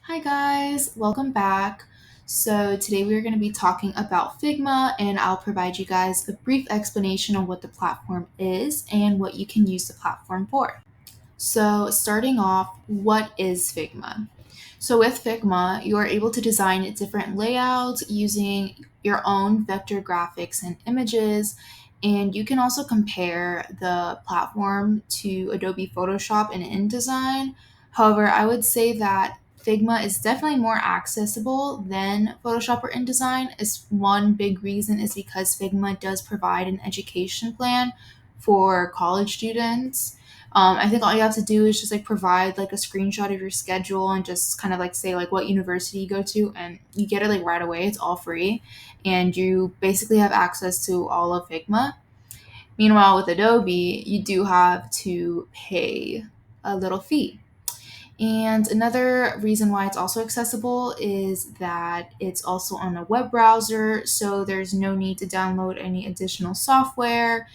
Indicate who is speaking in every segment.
Speaker 1: Hi guys, welcome back. So today we are going to be talking about Figma and I'll provide you guys a brief explanation on what the platform is and what you can use the platform for. So starting off, what is Figma? So with Figma, you are able to design different layouts using your own vector graphics and images, and you can also compare the platform to Adobe Photoshop and InDesign. However, I would say that Figma is definitely more accessible than Photoshop or InDesign. Is one big reason is because Figma does provide an education plan for college students. I think all you have to do is just like provide like a screenshot of your schedule and just kind of like say like what university you go to, and you get it like right away. It's all free, and you basically have access to all of Figma. Meanwhile, with Adobe, you do have to pay a little fee. And another reason why it's also accessible is that it's also on a web browser, so there's no need to download any additional software.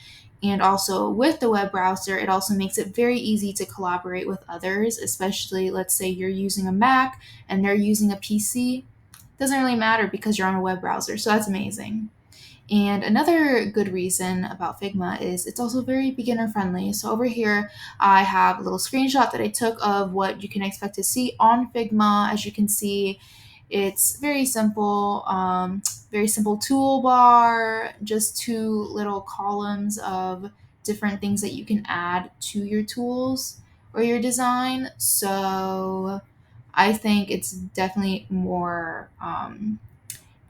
Speaker 1: And also with the web browser, it also makes it very easy to collaborate with others, especially let's say you're using a Mac and they're using a PC. Doesn't really matter because you're on a web browser, so that's amazing. And another good reason about Figma is it's also very beginner friendly. So over here, I have a little screenshot that I took of what you can expect to see on Figma. As you can see, it's very simple toolbar, just two little columns of different things that you can add to your tools or your design. So I think it's definitely more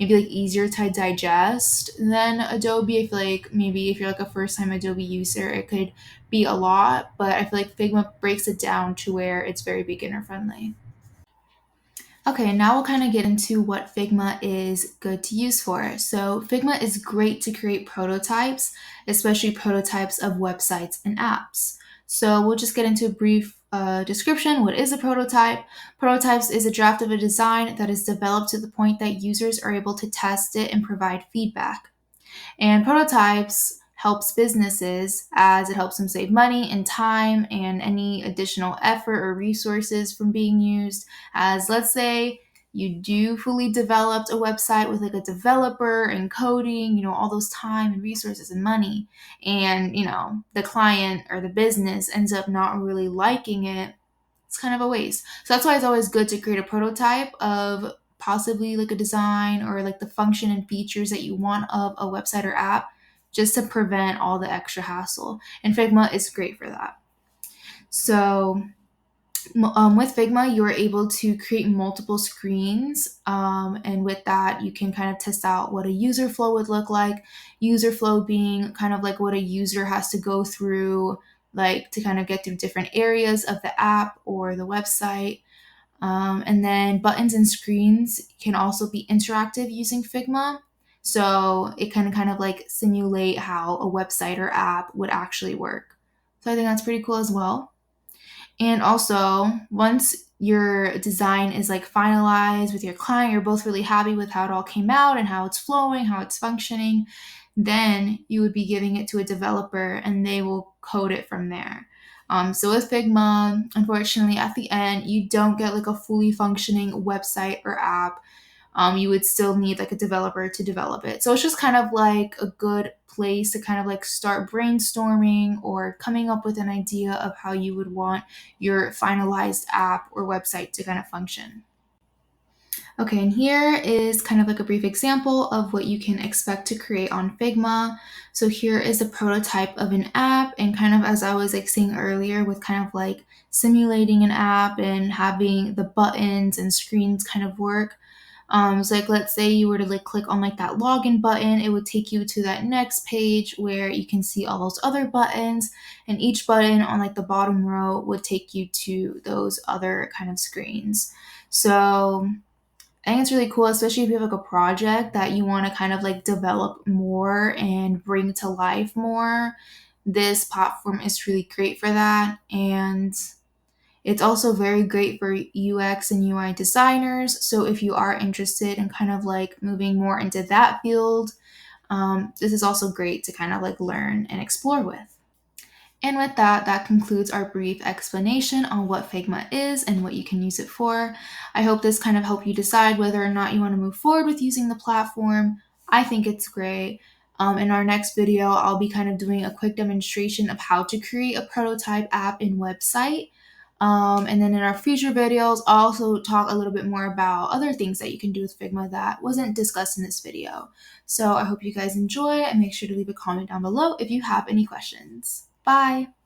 Speaker 1: maybe like easier to digest than Adobe. I feel like maybe if you're like a first time Adobe user, it could be a lot, but I feel like Figma breaks it down to where it's very beginner friendly. Okay, now we'll kind of get into what Figma is good to use for. So, Figma is great to create prototypes, especially prototypes of websites and apps. So, we'll just get into a brief description. What is a prototype? Prototypes is a draft of a design that is developed to the point that users are able to test it and provide feedback. And prototypes helps businesses as it helps them save money and time and any additional effort or resources from being used. As let's say you do fully developed a website with like a developer and coding, all those time and resources and money, and the client or the business ends up not really liking it. It's kind of a waste. So that's why it's always good to create a prototype of possibly like a design or like the function and features that you want of a website or app, just to prevent all the extra hassle. And Figma is great for that. So with Figma, you are able to create multiple screens. And with that, you can kind of test out what a user flow would look like. User flow being kind of like what a user has to go through, like to kind of get through different areas of the app or the website. And then buttons and screens can also be interactive using Figma. So it can kind of like simulate how a website or app would actually work. So I think that's pretty cool as well. And also, once your design is like finalized with your client, you're both really happy with how it all came out and how it's flowing, how it's functioning, then you would be giving it to a developer and they will code it from there. So with Figma, unfortunately, at the end, you don't get like a fully functioning website or app. You would still need like a developer to develop it. So it's just kind of like a good place to kind of like start brainstorming or coming up with an idea of how you would want your finalized app or website to kind of function. Okay, and here is kind of like a brief example of what you can expect to create on Figma. So here is a prototype of an app, and kind of as I was like saying earlier, with kind of like simulating an app and having the buttons and screens kind of work. So like let's say you were to like click on like that login button, it would take you to that next page where you can see all those other buttons, and each button on like the bottom row would take you to those other kind of screens. So I think it's really cool, especially if you have like a project that you want to kind of like develop more and bring to life more. This platform is really great for that. And it's also very great for UX and UI designers. So if you are interested in kind of like moving more into that field, this is also great to kind of like learn and explore with. And with that, that concludes our brief explanation on what Figma is and what you can use it for. I hope this kind of helped you decide whether or not you want to move forward with using the platform. I think it's great. In our next video, I'll be kind of doing a quick demonstration of how to create a prototype app and website. And then in our future videos, I'll also talk a little bit more about other things that you can do with Figma that wasn't discussed in this video. So I hope you guys enjoy, and make sure to leave a comment down below if you have any questions. Bye!